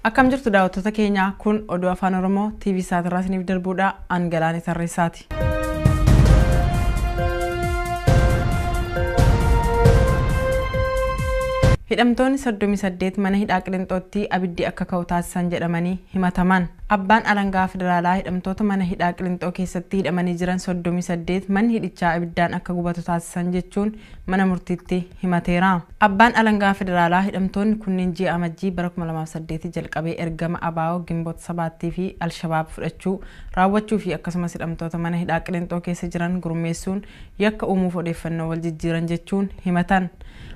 Akkam jirtu daawwattoota keenya kun oduu afaan Oromoo TV Saatirraa isiniif darbuudha Angalaanii Tarreessaati. Hidhamtoonni 38 mana hidhaa Qiliinxootti abiddi akka ka'u taasisan jedhamanii himataman. Abbaan alangaa federaalaa hidhamtoota mana hidhaa Qiliinxoo keessatti hidhamanii jiran 38 manni hidhichaa abiddaan akka gubatu taasisan jechuun mana murtiitti himateera. Abbaan alangaa federaalaa hidhamtoonni kunniin ji'a amajjii bara 2008 jalqabee ergama ABO Gimboota 7 fi Alshabaab fudhachuu raawwachuu fi akkasumas hidhamtoota mana hidhaa Qiliinxoo keessa jiran gurmeessuun yakka uumuuf odeeffannoo wal jijjiiran jechuun himatan.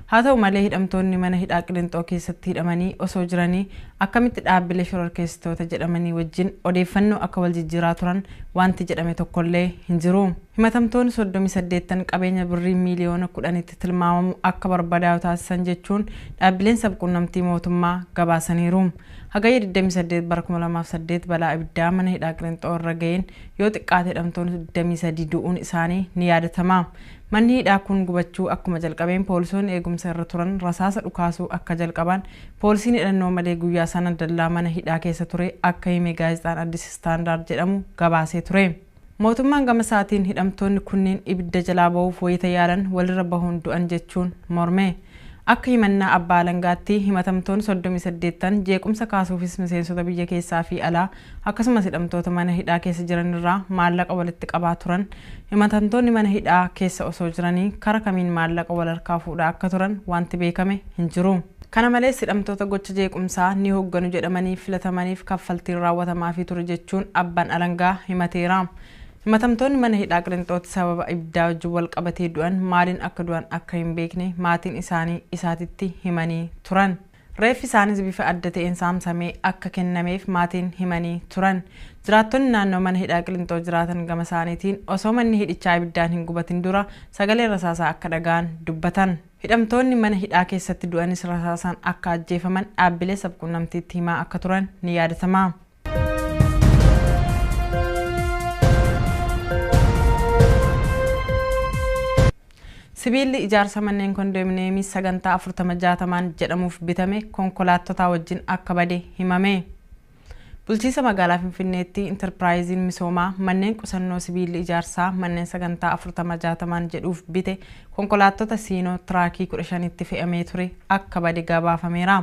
Haa ta'u malee hidhamtoonni mana hidhaa Qiliinxoo keessatti hidhamanii osoo jiranii akkamitti dhaabbilee shororkeessitoota jedhamanii wajjin odeeffannoo akka wal jijjiiraa turan wanti jedhame tokkollee hin jiru. Himatamtoonni 38 qabeenya birrii miiliyoona 10tti tilmaamamu akka barbadaa'u taasisan jechuun dhaabbileen sabquunnamtii mootummaa gabaasaniiru. Hagayya 28 bara 2008 balaa ibiddaa mana hidhaa Qiliinxoo irra ga'een yoo xiqqaate hidhamtoonni 23 du'uun isaanii ni yaadatama. Manni hidhaa kun gubachuu akkuma jalqabeen poolisoonni eegumsa irra turan rasaasa dhukaasuu akka jalqaban poolisiin hidhannoo malee guyyaa sana dallaa mana hidhaa keessa ture akka hime gaazexaan Addis Standard jedhamu gabaasee ture. Mootummaan gama isaatiin hidhamtoonni kunneen ibidda jalaa ba'uuf wayita yaalan walirra bahuun du'an jechuun morme. Akka himannaa abbaa alangaatti himatamtoonni 38 jeequmsa kaasuufis miseensota biyya keessaa fi alaa akkasumas hidhamtoota mana hidhaa keessa jiran irraa maallaqa walitti qabaa turan. Himatamtoonni mana hidhaa keessa osoo jiranii kara kamiin maallaqa wal harkaa fuudhaa akka turan wanti beekame hin jiru. Kana malees hidhamtoota gocha jeequmsaa ni hoogganu jedhamanii filatamaniif kaffaltiin raawwatamaafii ture jechuun abbaan alangaa himateera. Himatamtoonni mana hidhaa Qiliinxootti sababa ibiddaa wajjin wal qabatee du'an maaliin akka du'an akka hin beekne maatiin isaanii isaatitti himanii turan. Reeffi isaaniis bifa adda ta'een saamsamee akka kennameef maatiin himanii turan. Jiraattonni naannoo mana hidhaa Qiliinxoo jiraatan gama isaaniitiin osoo manni hidhichaa ibiddaan hin gubatin dura sagalee rasaasaa akka dhaga'an dubbatan. Hidhamtoonni mana hidhaa keessatti du'anis rasaasaan akka ajjeefaman dhaabbilee sabquunnamtiitti himaa akka turan ni yaadatama. Sibiilli ijaarsa manneen kondominiyeemii sagantaa 40-60 jedhamuuf bitame konkolaattota wajjin akka bade himame. Bulchiinsa magaalaa Finfinneetti Enterpiraayiziin misoomaa manneen qusannoo sibiilli ijaarsaa manneen sagantaa 40-60 jedhuuf bite konkolaattota siinoo tiraakii 15tti fe'amee ture akka bade gabaafameera.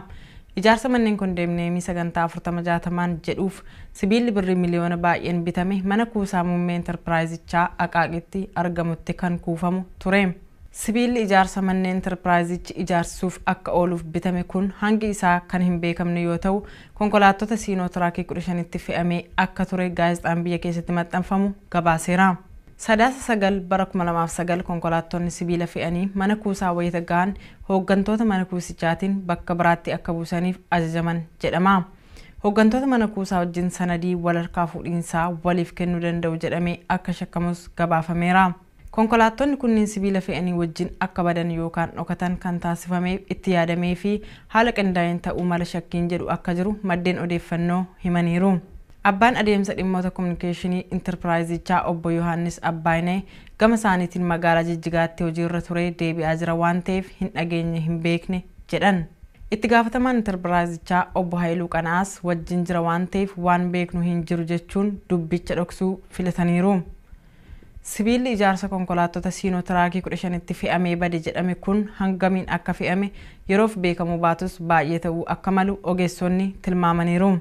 Ijaarsa manneen kondominiyeemii sagantaa 40-60 jedhuuf sibiilli birrii miliyoona baay'een bitame mana kuusaa muummee Enterpiraayizichaa Aqaaqitti argamutti kan kuufamu ture. Sibiilli ijaarsa manneen Enterpiraayizichi ijaarsuuf akka ooluuf bitame kun hangi isaa kan hin beekamne yoo ta'u konkolaattota siinoo tiraakii 15tti fe'amee akka ture gaazexaan biyya keessatti maxxanfamu gabaaseera. Sadaasa 9 bara 2009 konkolaattonni sibiila fe'anii mana kuusaa wayita gahan hooggantoota mana kuusichaatiin bakka biraatti akka buusaniif ajajaman jedhama. Hooggantoota mana kuusaa wajjin sanadii wal harkaa fuudhiinsaa waliif kennuu danda'u jedhamee akka shakkamus gabaafameera. Konkolaattonni kunniin sibiila fe'anii wajjin akka badan yookaan dhokatan kan taasifameef itti yaadamee fi haala qindaa'een ta'uu mala shakkiin jedhu akka jiru maddeen odeeffannoo himaniiru. Abbaan adeemsa dhimmoota kominikeeshinii Enterpiraayizichaa obbo Yohaannis Abbaayinee gama isaaniitiin magaalaa Jijjigaatti hojiirra ture deebi'aa jira waan ta'eef hin dhageenye hin beekne jedhan. Itti gaafatamaan Enterpiraayizichaa obbo Haayiluu Qanaas wajjin jira waan ta'eef waan beeknu hin jiru jechuun dubbicha dhoksuu filataniiru. Sibiilli ijaarsa konkolaattota siinoo tiraakii 15tti fe'amee bade jedhame kun hangamiin akka fe'ame yeroof beekamu baatus baay'ee ta'uu akka malu ogeessonni tilmaamaniiru.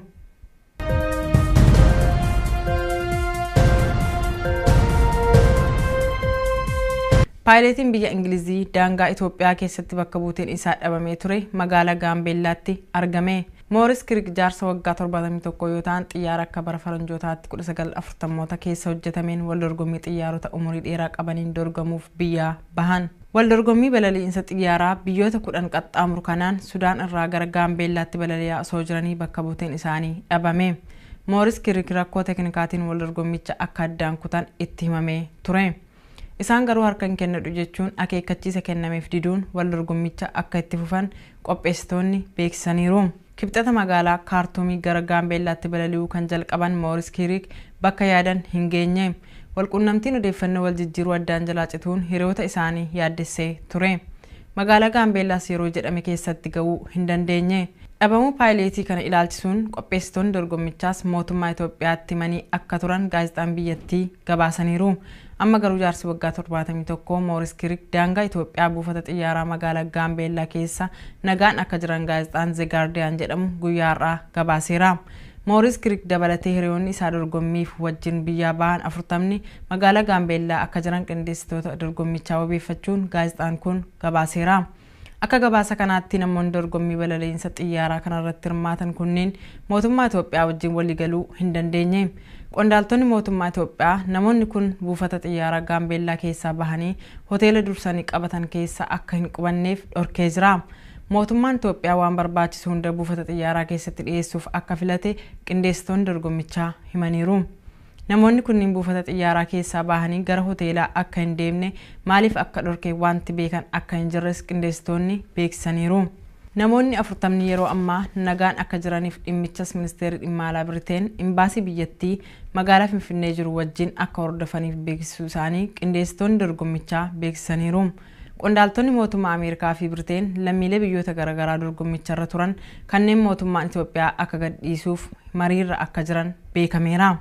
Paayileetiin biyya Ingilizii daangaa Itoophiyaa keessatti bakka buuteen isaa dhabamee ture magaalaa Gaambeellaatti argame. Mooris Kirik jaarsa waggaa 71 yoo ta'an xiyyaara akka bara faranjootaatti 1940moota keessa hojjetameen wal dorgommii xiyyaarota umurii dheeraa qabaniin dorgamuuf biyyaa bahan. Wal dorgommii balali'iinsa xiyyaaraa biyyoota 10 qaxxaamuru kanaan Sudaan irraa gara Gaambeellaatti balali'aa osoo jiranii bakka buuteen isaanii dhabame. Mooris Kirik rakkoo teknikaatiin wal dorgommicha akka addaan kutan itti himamee ture. Isaan garuu harka hin kennadhu jechuun akeekkachiisa kennameef diduun wal dorgommicha akka itti fufan qopheessitoonni beeksisaniiru. Kibxata magaalaa Kaartumii gara Gaambeellaatti balali'uu kan jalqaban Mooris Kirik bakka yaadan hin geenye. Walquunnamtiin odeeffannoo wal jijjiiruu addaan jalaa cituun hiriyoota isaanii yaaddessee ture. Magaalaa Gaambeellaas yeroo jedhame keessatti ga'uu hin dandeenye. Dhabamuu paayileetii kana ilaalchisuun qopheessitoonni dorgommichaas mootummaa Itoophiyaatti himanii akka turan gaazexaan biyyattii gabaasaniiru. Amma garuu jaarsi waggaa 71 Mooris Kirik daangaa Itoophiyaa buufata xiyyaaraa magaalaa Gaambeellaa keessa nagaan akka jiran gaazexaan The Guardian jedhamu guyyaa har'aa gabaaseera. Mooris Kirik dabalatee hiriyoonni isaa dorgommiif wajjin biyyaa bahan 40 magaalaa Gaambeellaa akka jiran qindeessitoota dorgommichaa wabeeffachuun gaazexaan kun gabaaseera. Akka gabaasa kanaatti namoonni dorgommii balaliinsa xiyyaaraa kanarratti hirmaatan kunneen mootummaa Itoophiyaa wajjin waliigaluu hin dandeenye. Qondaaltonni mootummaa Itoophiyaa namoonni kun buufata xiyyaaraa Gaambeellaa keessaa bahanii hoteela dursanii qabatan keessa akka hin qubanneef dhorkee jira. Mootummaan Itoophiyaa waan barbaachisu hunda buufata xiyyaaraa keessatti dhiyeessuuf akka filate qindeessitoonni dorgommichaa himaniiru. Namoonni kunniin buufata xiyyaaraa keessaa bahanii gara hoteelaa akka hin deemne maaliif akka dhorkee wanti beekan akka hin jirres qindeessitoonni beeksisaniiru. Namoonni 40 yeroo ammaa nagaan akka jiraniif dhimmichas ministeerri dhimma alaa Biriteen imbaasii biyyattii magaalaa Finfinnee jiru wajjin akka hordofaniif beeksisuu isaanii qindeessitoonni dorgommichaa beeksisaniiru. Qondaaltonni mootummaa Ameerikaa fi Biriteen lammiilee biyyoota garaagaraa dorgommicharra turan kanneen mootummaan Itoophiyaa akka gadhiisuuf mariirra akka jiran beekameera.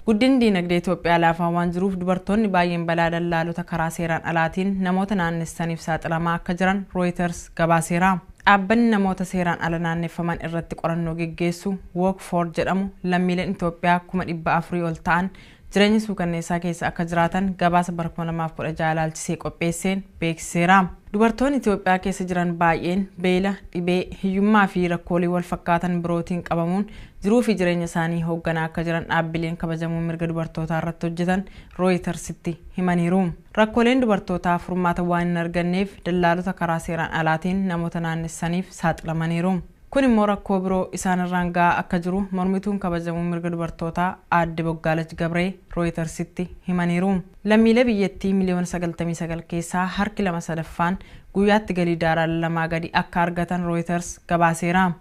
Guddinni dinagdee Itoophiyaa laafaa waan jiruuf dubartoonni baay'een balaa dallaalota karaa seeraan alaatiin namoota naannessaniif saaxilamaa akka jiran Reuters gabaaseera. Dhaabbanni namoota seeraan ala naanneeffaman irratti qorannoo geggeessu Work For jedhamu lammiileen Itoophiyaa 400,000 ol ta'an jireenya suukanneessaa keessa akka jiraatan gabaasa bara 2016 ilaalchisee qopheesseen beeksiseera. Dubartoonni Itoophiyaa keessa jiran baay'een beela, dhibee, hiyyummaa fi rakkoolee wal fakkaatan birootiin qabamuun jiruu fi jireenya isaanii hoogganaa akka jiran dhaabbileen kabajamuu mirga dubartootaa irratti hojjetan Rooyitersitti himaniiru. Rakkooleen dubartootaa furmaata waan hin arganneef dallaalota karaa seeraan alaatiin namoota naannessaniif saaxilamaniiru. Kun immoo rakkoo biroo isaan irraan gahaa akka jiru mormituun kabajamuu mirga dubartootaa Aadde Boggaalach Gabree Rooyitersitti himaniiru. Lammiilee biyyattii miliyoona 99 keessaa harki 2/3 guyyaatti galii daaraan 2 gadi akka argatan Reuters gabaaseera.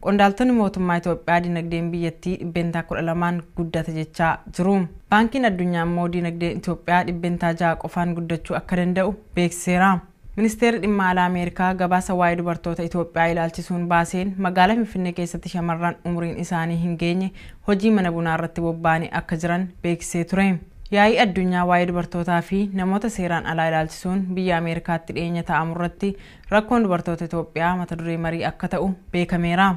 Qondaaltonni mootummaa Itoophiyaa dinagdeen biyyattii 12% guddata jechaa jiru. Baankiin addunyaa immoo dinagdeen Itoophiyaa 6% qofaan guddachuu akka danda'u beeksiseera. Ministeerri dhimma alaa Ameerikaa gabaasa waa'ee dubartoota Itoophiyaa ilaalchisuun baaseen magaalaa Finfinnee keessatti shamarran umriin isaanii hin geenye hojii mana bunaa irratti bobba'anii akka jiran beeksisee ture. Yaa'ii addunyaa waa'ee dubartootaa fi namoota seeraan alaa ilaalchisuun biyya Ameerikaatti dhiyeenya ta'amu irratti rakkoon dubartoota Itoophiyaa mata duree marii akka ta'u beekameera.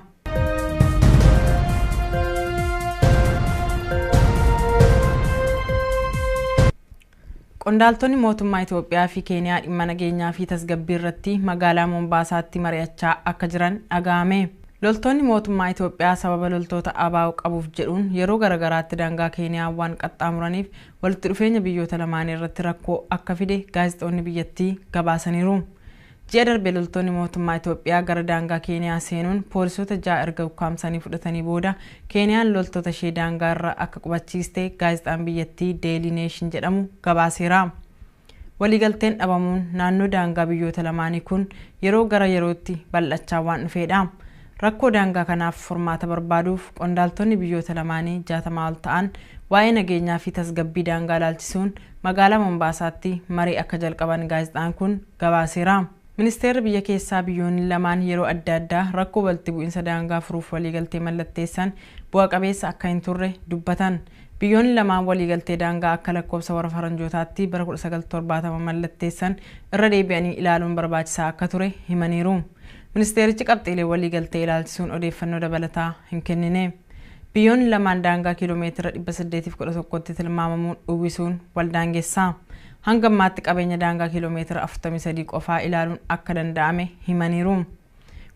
Qondaaltonni mootummaa Itoophiyaa fi Keeniyaa dhimma nageenyaa fi tasgabbii irratti magaalaa Mombaasaatti mari'achaa akka jiran dhaga'ame. Loltoonni mootummaa Itoophiyaa sababa loltoota ABO qabuuf jedhuun yeroo garagaraatti daangaa Keeniyaa waan qaxxaamuraniif walitti dhufeenya biyyoota lamaanii irratti rakkoo akka fide gaazexoonni biyyattii gabaasaniiru. Ji'a darbe loltoonni mootummaa Itoophiyaa gara daangaa Keeniyaa seenuun poolisoota 6 erga ukkaamsanii fudhatanii booda Keeniyaan loltoota ishee daangaa irra akka qubachiiste gaazexaan biyyattii Daily Nation jedhamu gabaaseera. Waliigalteen dhabamuun naannoo daangaa biyyoota lamaanii kun yeroo gara yerootti bal'achaa waan dhufeedha. Rakkoo daangaa kanaaf furmaata barbaaduuf qondaaltonni biyyoota lamaanii 60 ol ta'an waa'ee nageenyaa fi tasgabbii daangaa ilaalchisuun magaalaa Mombaasaatti marii akka jalqaban gaazexaan kun gabaaseera. Ministeerri biyya keessaa biyyoonni lamaan yeroo adda addaa rakkoo walitti bu'iinsa daangaa furuuf waliigaltee mallatteessan bu'a qabeessa akka hin turre dubbatan. Biyyoonni lamaan waliigaltee daangaa akka lakkoofsa warra faranjootaatti bara 1970 mallatteessan irra deebi'anii ilaaluun barbaachisaa akka ture himaniiru. Ministeerichi qabxiilee waliigaltee ilaalchisuun odeeffannoo dabalataa hin kennine. Biyyoonni lamaan daangaa kiiloomeetira 811tti tilmaamamuun uwwisuun waldaangeessa. Hanga ammaatti qabeenya daangaa kiiloomeetira 43 qofaa ilaaluun akka danda'ame himaniiru.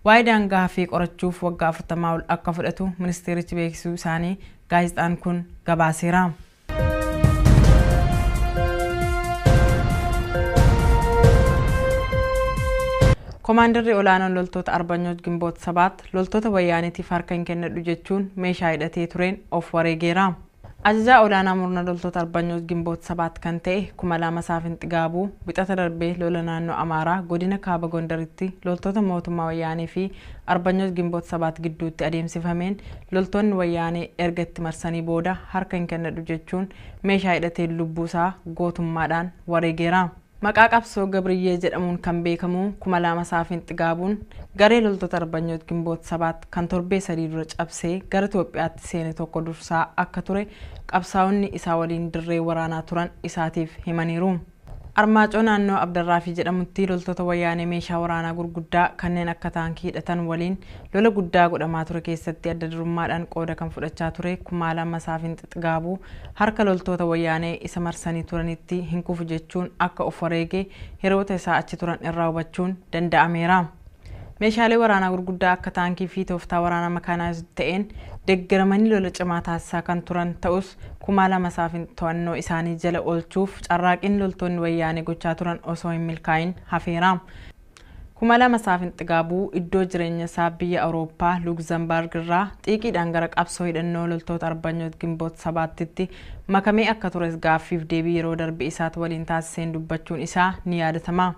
Waa'ee daangaa hafee qorachuuf waggaa 40 ol akka fudhatu ministeerichi beeksisuu isaanii gaazexaan kun gabaaseera. Komaaንደር olaanoon loltoota Arbanyoot Gimboot 7 loltoota wayyaaniitiif harka hin kennadhu jechuun meeshaa hidhatee tureen of wareegeera. Ajajaa olaanaa murna loltoota Arbanyoot Gimboot 7 kan ta'e Kumalaa Saafinti Gaabuu bixata darbee lola naannoo Amaaraa godina Kaaba Gondaritti loltoota mootummaa wayyaanii fi Arbanyoot Gimboot 7 gidduutti adeemsifameen loltoonni wayyaanii erga itti marsanii booda harka hin kennadhu jechuun meeshaa hidhatee lubbuusaa gootummaadhaan wareegeera. Maqaa qabsoo Gabriyyee jedhamuun kan beekamu kuma lama saafin xigaabuun garee loltoota Arbanyoot Gimboot 7 kan torbee 3 dura cabsee gara Itoophiyaatti seene tokko dursaa akka ture qabsaa'onni isaa waliin dirree waraanaa turan isaatiif himaniiru. Armaacoo naannoo Abdarraafii jedhamutti loltoota wayyaanee meeshaa waraanaa gurguddaa kanneen akka taankii hidhatan waliin lola guddaa godhamaa ture keessatti adda durummaadhaan qooda kan fudhachaa ture kuma lama saafin xigaabuu harka loltoota wayyaanee isa marsanii turanitti hin kufu jechuun akka of wareege hiriyoota isaa achi turan irraa hubachuun danda'ameera. Meeshaalee waraanaa gurguddaa akka taankii fi tooftaa waraanaa makaanaayizd ta'een deeggaramanii lola cimaa taasisaa kan turan ta'us kuma lama saafin to'annoo isaanii jala oolchuuf carraaqiin loltoonni wayyaanee gochaa turan osoo hin milkaa'in hafeera. Kuma lama saafin xigaabuu iddoo jireenya isaa biyya Awurooppaa Luugzambarg irraa xiiqiidhaan gara qabsoo hidhannoo loltoota Arbanyoot Gimboot 7tti makamee akka tures gaaffiif deebii yeroo darbe isaatti waliin taasiseen dubbachuun isaa ni yaadatama.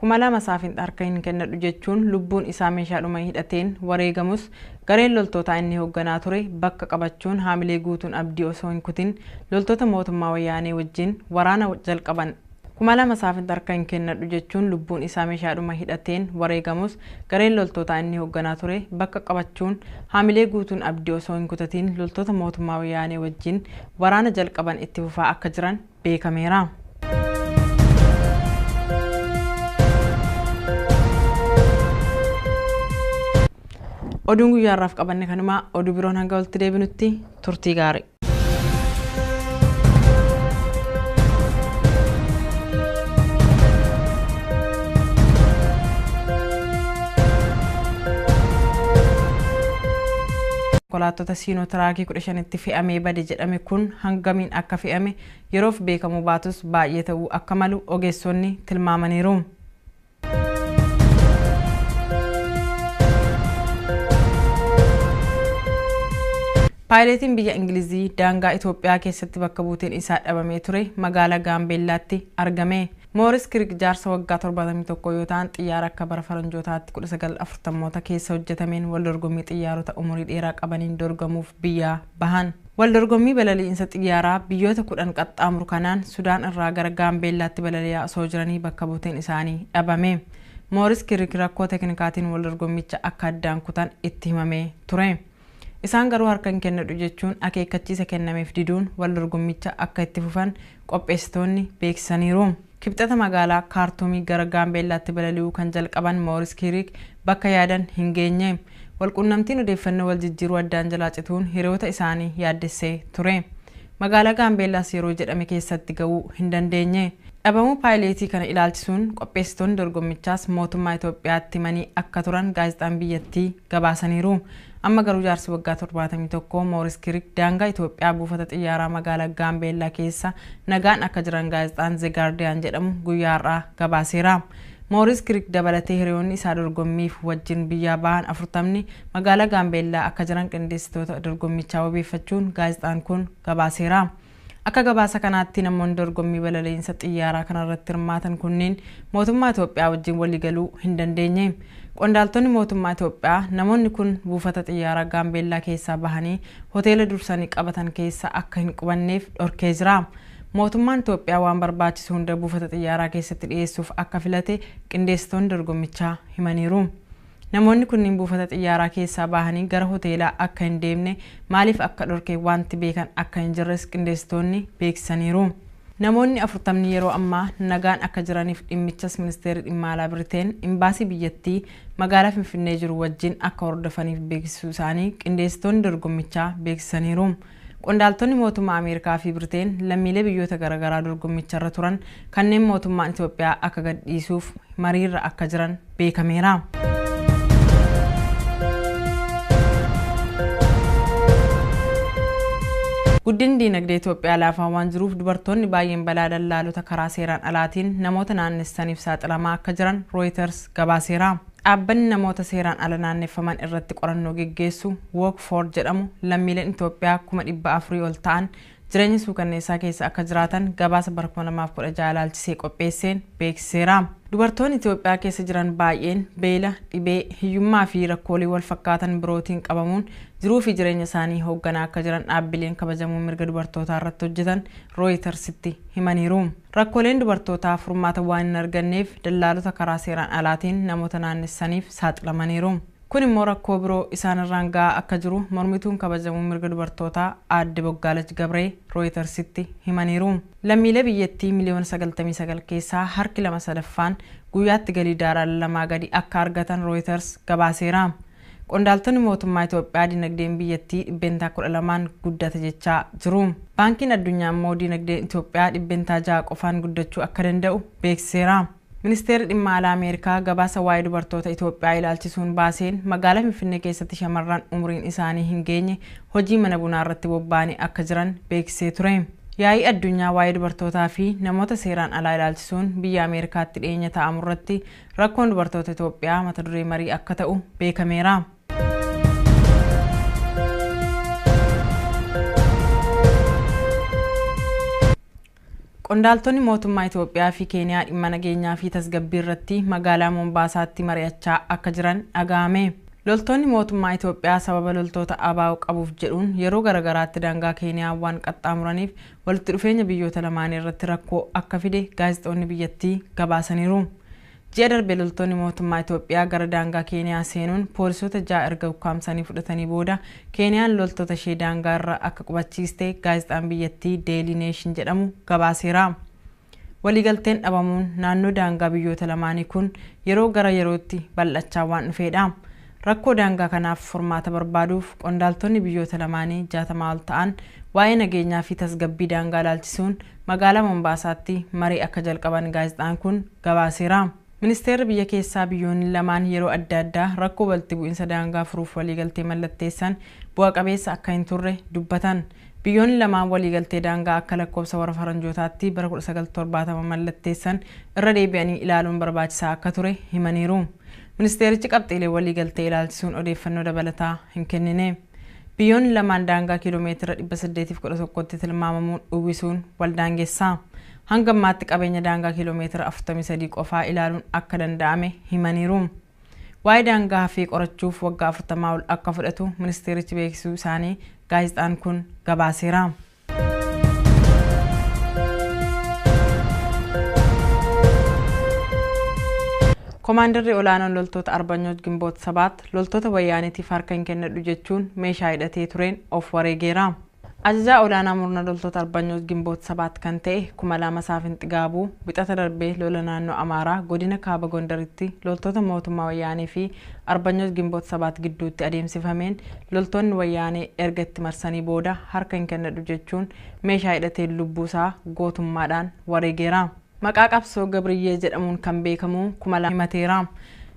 Kuma lama saafin harka hin kennadhu jechuun lubbuun isaa meeshaadhuma hidhateen wareegamus gareen loltoota inni hoogganaa ture bakka qabachuun haamilee guutuun abdii osoo hin kutin loltoota mootummaa wayyaanee wajjin waraana jalqaban. Kuma lama saafin harka hin kennadhu jechuun lubbuun isaa meeshaadhuma hidhateen wareegamus gareen loltoota inni hoogganaa ture bakka qabachuun haamilee guutuun abdii osoo hin kutatin loltoota mootummaa wayyaanee wajjin waraana jalqaban itti fufaa akka jiran beekameera. Oduun guyyaarraaf qabanne kanuma oduu biroon hanga walitti deebinutti turtii gaarii. Konkolaattota Siinootiraakii 15tti fe'amee bade jedhame kun hangamiin akka fe'ame yeroof beekamu baatus baay'ee ta'uu akka malu ogeessonni tilmaamaniiru. Paayileetiin biyya Ingilizii daangaa Itoophiyaa keessatti bakka buuteen isaa dhabamee ture magaalaa Gaambeellaatti argame. Mooris Kirik jaarsa waggaa 71 yoo ta'an xiyyaara akka bara faranjootaatti 1940moota keessa hojjetameen wal dorgommii xiyyaarota umurii dheeraa qabaniin dorgamuuf biyyaa bahan. Wal dorgommii balali'insa xiyyaaraa biyyoota 10 qaxxaamuru kanaan Sudaan irraa gara Gaambeellaatti balali'aa osoo jiranii bakka buuteen isaanii dhabame. Mooris Kirik rakkoo teknikaatiin wal dorgommicha akka addaan kutan itti himamee ture. Isaan garuu harka hin kennadhu jechuun akeekkachiisa kennameef diduun wal dorgommicha akka itti fufan qopheessitoonni beeksisaniiru. Kibxata magaalaa Kaartumii gara Gaambeellaatti balali'uu kan jalqaban Mooris Kirik bakka yaadan hin geenye. Walqunnamtiin odeeffannoo wal jijjiiruu addaan jalaa cituun hiriyoota isaanii yaaddessee ture. Magaalaa Gaambeellaas yeroo jedhame keessatti ga'uu hin dandeenye. Dhabamuu paayileetii kana ilaalchisuun qopheessitoonni dorgommichaas mootummaa Itoophiyaatti himanii akka turan gaazexaan biyyattii gabaasaniiru. Amma garuu jaarsi waggaa 71 Mooris Kirik daangaa Itoophiyaa buufata xiyyaaraa magaalaa Gaambeellaa keessa nagaan akka jiran gaazexaan The Guardian jedhamu guyyaa har'aa gabaaseera. Mooris Kirik dabalatee hiriyoonni isaa dorgommiif wajjin biyyaa bahan 40 magaalaa Gaambeellaa akka jiran qindeessitoota dorgommichaa wabeeffachuun gaazexaan kun gabaaseera. Akka gabaasa kanaatti namoonni dorgommii balali'insa xiyyaaraa kanarratti hirmaatan kunneen mootummaa Itoophiyaa wajjin waliigaluu hin dandeenye. Qondaaltonni mootummaa Itoophiyaa namoonni kun buufata xiyyaaraa Gaambeellaa keessaa bahanii hoteela dursanii qabatan keessa akka hin qubanneef dhorkee jira. Mootummaan Itoophiyaa waan barbaachisu hunda buufata xiyyaaraa keessatti dhiyeessuuf akka filate qindeessitoonni dorgommichaa himaniiru. Namoonni kunniin buufata xiyyaaraa keessaa bahanii gara hoteelaa akka hin deemne maaliif akka dhorkee wanti beekan akka hin jirres qindeessitoonni beeksisaniiru. Namoonni 40 yeroo ammaa nagaan akka jiraniif dhimmichas ministeerri dhimma alaa Biriteen imbaasii biyyattii magaalaa Finfinnee jiru wajjin akka hordofaniif beeksisuu isaanii qindeessitoonni dorgommichaa beeksisaniiru. Qondaaltonni mootummaa Ameerikaa fi Biriteen lammiilee biyyoota garaagaraa dorgommicharra turan kanneen mootummaan Itoophiyaa akka gadhiisuuf mariirra akka jiran beekameera. Guddinni diinagdee Itoophiyaa laafaa waan jiruuf dubartoonni baay'een balaa dallaalota karaa seeraan alaatiin namoota naannessaniif saaxilamaa akka jiran Reuters gabaaseera. Dhaabbanni namoota seeraan ala naanneffaman irratti qorannoo geggeessu Work For jedhamu lammiileen Itoophiyaa 400,000 ol ta'an jireenya suukanneessaa keessa akka jiraatan gabaasa bara 2016 ilaalchisee qopheesseen beeksiseera. Dubartoonni Itoophiyaa keessa jiran baay'een beela, dhibee, hiyyummaa fi rakkoolee wal fakkaatan birootiin qabamuun jiruu fi jireenya isaanii hoogganaa akka jiran dhaabbileen kabajamuu mirga dubartootaa irratti hojjetan Rooyitersitti himaniiru. Rakkooleen dubartootaa furmaata waan hin arganneef dallaalota karaa seeraan alaatiin namoota naannessaniif saaxilamaniiru. Kun immoo rakkoo biroo isaan irraan gahaa akka jiru mormituun kabajamuu mirga dubartootaa Aadde Boggaalach Gabree Rooyitersitti himaniiru. Lammiilee biyyattii miliyoona 99 keessaa harki 2/3 guyyaatti galii daaraa lamaa gadi akka argatan Rooyiters gabaaseera. Qondaaltonni mootummaa Itoophiyaa dinagdeen biyyattii 12% guddate jechaa jiru. Baankiin addunyaa immoo dinagdeen Itoophiyaa 6% qofaan guddachuu akka danda'u beeksiseera. Ministeerri dhimma alaa Ameerikaa gabaasa waa'ee dubartoota Itoophiyaa ilaalchisuun baaseen magaalaa Finfinnee keessatti shamarran umriin isaanii hin geenye hojii mana bunaa irratti bobba'anii akka jiran beeksisee ture. Yaa'ii addunyaa waa'ee dubartootaa fi namoota seeraan alaa ilaalchisuun biyya Ameerikaatti dhiyeenya taa'amu irratti rakkoon dubartoota Itoophiyaa mata duree marii akka ta'u beekameera. Qondaaltonni mootummaa Itoophiyaa fi Keeniyaa dhimma nageenyaa fi tasgabbii irratti magaalaa Mombaasaatti mari'achaa akka jiran dhaga'ame. Loltoonni mootummaa Itoophiyaa sababa loltoota ABO qabuuf jedhuun yeroo garagaraatti daangaa Keeniyaa waan qaxxaamuraniif walitti dhufeenya biyyoota lamaanii irratti rakkoo akka fide gaazexoonni biyyattii gabaasaniiru. Ji'a darbe loltoonni mootummaa Itoophiyaa gara daangaa Keeniyaa seenuun poolisoota 6 erga ukkaamsanii fudhatanii booda Keeniyaan loltoota ishee daangaa irra akka qubachiiste gaazexaan biyyattii Daily Nation jedhamu gabaaseera. Waliigalteen dhabamuun naannoo daangaa biyyoota lamaanii kun yeroo gara yerootti bal'achaa waan dhufeedha. Rakkoo daangaa kanaaf furmaata barbaaduuf qondaaltonni biyyoota lamaanii 60 ol ta'an waa'ee nageenyaa fi tasgabbii daangaa ilaalchisuun magaalaa Mombaasaatti marii akka jalqaban gaazexaan kun gabaaseera. Ministeerri biyya keessaa biyyoonni lamaan yeroo adda addaa rakkoo walitti bu'iinsa daangaa furuuf waliigaltee mallatteessan bu'a qabeessa akka hin turre dubbatan. Biyyoonni lamaan waliigaltee daangaa akka lakkoofsa warra faranjootaatti bara 1970 mallatteessan irra deebi'anii ilaaluun barbaachisaa akka ture himaniiru. Ministeerichi qabxiilee waliigaltee ilaalchisuun odeeffannoo dabalataa hin kennine. Biyyoonni lamaan daangaa kiiloomeetira 811tti tilmaamamuun uwwisuun waldaangeessa. Hanga ammaatti qabeenya daangaa kiiloomeetira 43 qofaa ilaaluun akka danda'ame himaniiru. Waa'ee daangaa hafee qorachuuf waggaa 40 ol akka fudhatu ministeerichi beeksisuu isaanii gaazexaan kun gabaaseera. Komaandarri olaanoon loltoota Arbanyoot Gimboot 7 loltoota wayyaaniitiif harka hin kennadhu jechuun meeshaa hidhatee tureen of wareegeera. Ajajaa olaanaa murna loltoota Arbanyoot Gimboot 7 kan ta'e 2000 Saafinti Gaabuu bixata darbee lola naannoo Amaaraa godina Kaaba Gondaritti loltoota mootummaa wayyaanee fi Arbanyoot Gimboot 7 gidduutti adeemsifameen loltoonni wayyaanee erga itti marsanii booda harka hin kennadhu jechuun meeshaa hidhatee lubbuusaa gootummaadhaan wareegeera. Maqaa qabsoo Gabriyyee jedhamuun kan beekamu 2000 himateera.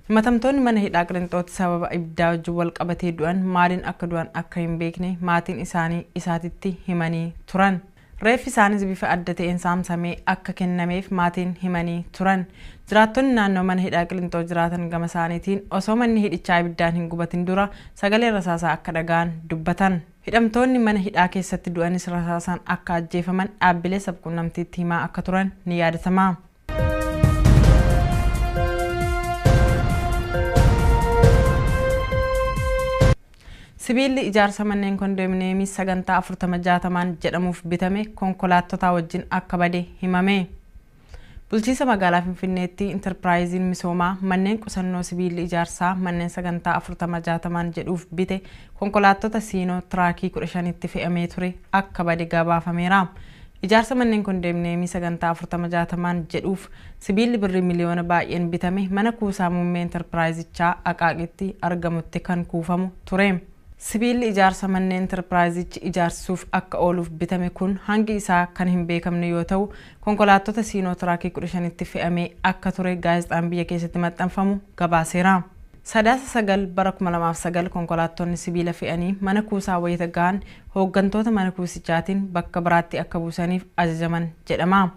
Himatamtoonni mana hidhaa Qilinxootti sababa ibiddaa wajjin wal qabatee du'an maaliin akka du'an akka hin beekne maatiin isaanii isaatitti himanii turan. Reeffi isaanis bifa adda ta'een saamsamee akka kennameef maatiin himanii turan. Jiraattonni naannoo mana hidhaa Qilinxoo jiraatan gama isaaniitiin osoo manni hidhichaa ibiddaan hin gubatin dura sagalee rasaasaa akka dhaga'an dubbatan. Hidhamtoonni mana hidhaa keessatti du'anis rasaasaan akka ajjeefaman dhaabbilee sabquunnamtiitti himaa akka turan ni yaadatama. Sibiilli ijaarsa manneen kondominiyeemii sagantaa 40-60 jedhamuuf bitame konkolaattota wajjin akka bade himame. Bulchiinsa magaalaa Finfinneetti Enterpiraayiziin misoomaa manneen qusannoo sibiilli ijaarsaa manneen sagantaa 40-60 jedhuuf bite konkolaattota siinoo tiraakii 15tti fe'amee ture akka bade gabaafameera. Ijaarsa manneen kondominiyeemii sagantaa 40-60 jedhuuf sibiilli birrii miliyoona baay'een bitame mana kuusaa muummee Enterpiraayizichaa Aqaaqitti argamutti kan kuufamu ture. Sibiilli ijaarsa manneen Enterpiraayizichi ijaarsuuf akka ooluuf bitame kun hangi isaa kan hin beekamne yoo ta'u konkolaattota siinoo tiraakii 15tti fe'amee akka ture gaazexaan biyya keessatti maxxanfamu gabaaseera. Sadaasa 9 bara 2009 konkolaattonni sibiila fe'anii mana kuusaa wayita gahan hooggantoota mana kuusichaatiin bakka biraatti akka buusaniif ajajaman jedhama.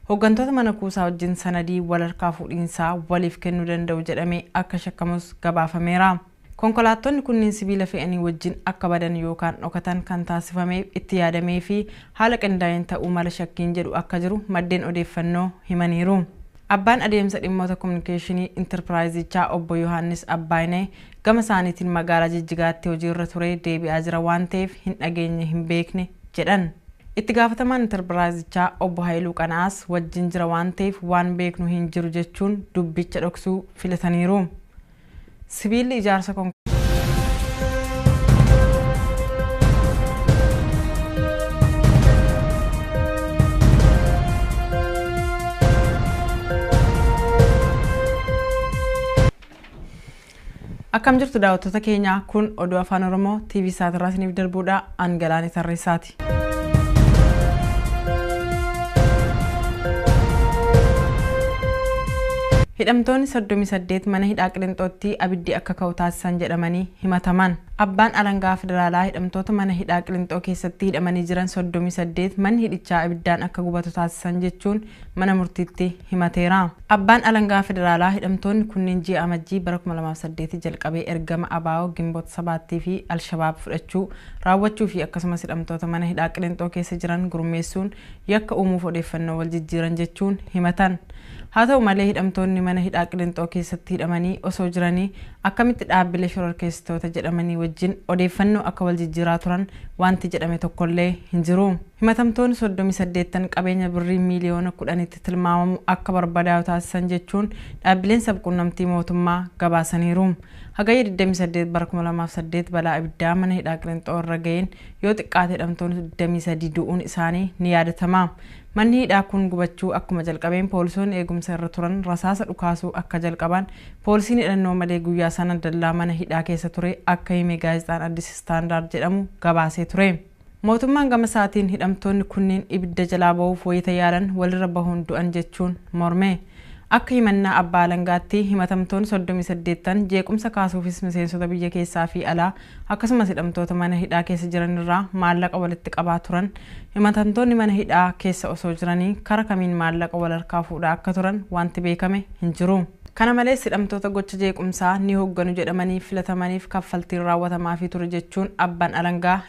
Hooggantoota mana kuusaa wajjin sanadii wal harkaa fuudhiinsaa waliif kennuu danda'u jedhamee akka shakkamus gabaafameera. Konkolaattonni kunniin sibiila fe'anii wajjin akka badan yookaan dhokatan kan taasifamee itti yaadamee fi haala qindaa'een ta'uu mala shakkiin jedhu akka jiru maddeen odeeffannoo himaniiru. Abbaan adeemsa dhimmoota kominikeeshinii intarpiraayizichaa obbo Yohaannis Abbaayinee gama isaaniitiin magaalaa Jijjigaatti hojiirra ture deebi'aa jira waan ta'eef hin dhageenye hin beekne jedhan. Itti gaafatamaan intarpiraayizichaa obbo Haayiluu Qanaas wajjin jira waan ta'eef waan beeknu hin jiru jechuun dubbicha dhoksuu filataniiru. Sibiilli ijaarsa Akkam jirtu daawwattoota keenya kun oduu afaan Oromoo TV Saatirraa isiniif darbuudha Angalaanii Tarreessaati. Hidhamtoonni 38 mana hidhaa Qilinxootti abiddi akka ka'u taasisan jedhamanii himataman. Abbaan alangaa federaalaa hidhamtoota mana hidhaa Qilinxoo keessatti hidhamanii jiran 38 manni hidhichaa abiddaan akka gubatu taasisan jechuun mana murtiitti himateera. Abbaan alangaa federaalaa hidhamtoonni kunniin ji'a amajjii bara 2008 jalqabee ergama ABO Gimboota 7 fi Alshabaab fudhachuu raawwachuu fi akkasumas hidhamtoota mana hidhaa Qilinxoo keessa jiran gurmeessuun yakka uumuuf odeeffannoo wal jijjiiran jechuun himatan. Haa ta'u malee hidhamtoonni mana hidhaa Qilinxoo keessatti hidhamanii osoo jiranii akkamitti dhaabbilee shororkeessitoota jedhamanii wajjin odeeffannoo akka wal jijjiiraa turan wanti jedhame tokkollee hin jiru. Himatamtoonni 38 qabeenya birrii miiliyoona 10tti tilmaamamu akka barbadaa'u taasisan jechuun dhaabbileen sabquunnamtii mootummaa gabaasaniiru. Hagayya 28 bara 2008 balaa ibiddaa mana hidhaa Qilinxoo irra ga'een yoo xiqqaate hidhamtoonni 23 du'uun isaanii ni yaadatama. Manni hidhaa kun gubachuu akkuma jalqabeen poolisoonni eegumsa irra turan rasaasa dhukaasuu akka jalqaban poolisiin hidhannoo malee guyyaa sana dallaa mana hidhaa keessa ture akka hime gaazexaan Addis Istaandaard jedhamu gabaasee ture. Mootummaan gama isaatiin hidhamtoonni kunniin ibidda jalaa ba'uuf wayita yaalan walirra bahuun du'an jechuun morme. Akka himannaa abbaa alangaatti himatamtoonni 38 jeequmsa kaasuufis miseensota biyya keessaa fi alaa akkasumas hidhamtoota mana hidhaa keessa jiran irraa maallaqa walitti qabaa turan. Himatamtoonni mana hidhaa keessa osoo jiranii kara kamiin maallaqa wal harkaa fuudhaa akka turan wanti beekame hin jiru. Kana malees hidhamtoota gocha jeequmsaa ni hoogganu jedhamanii filatamaniif kaffaltiin raawwatamaa fi ture jechuun abbaan alangaa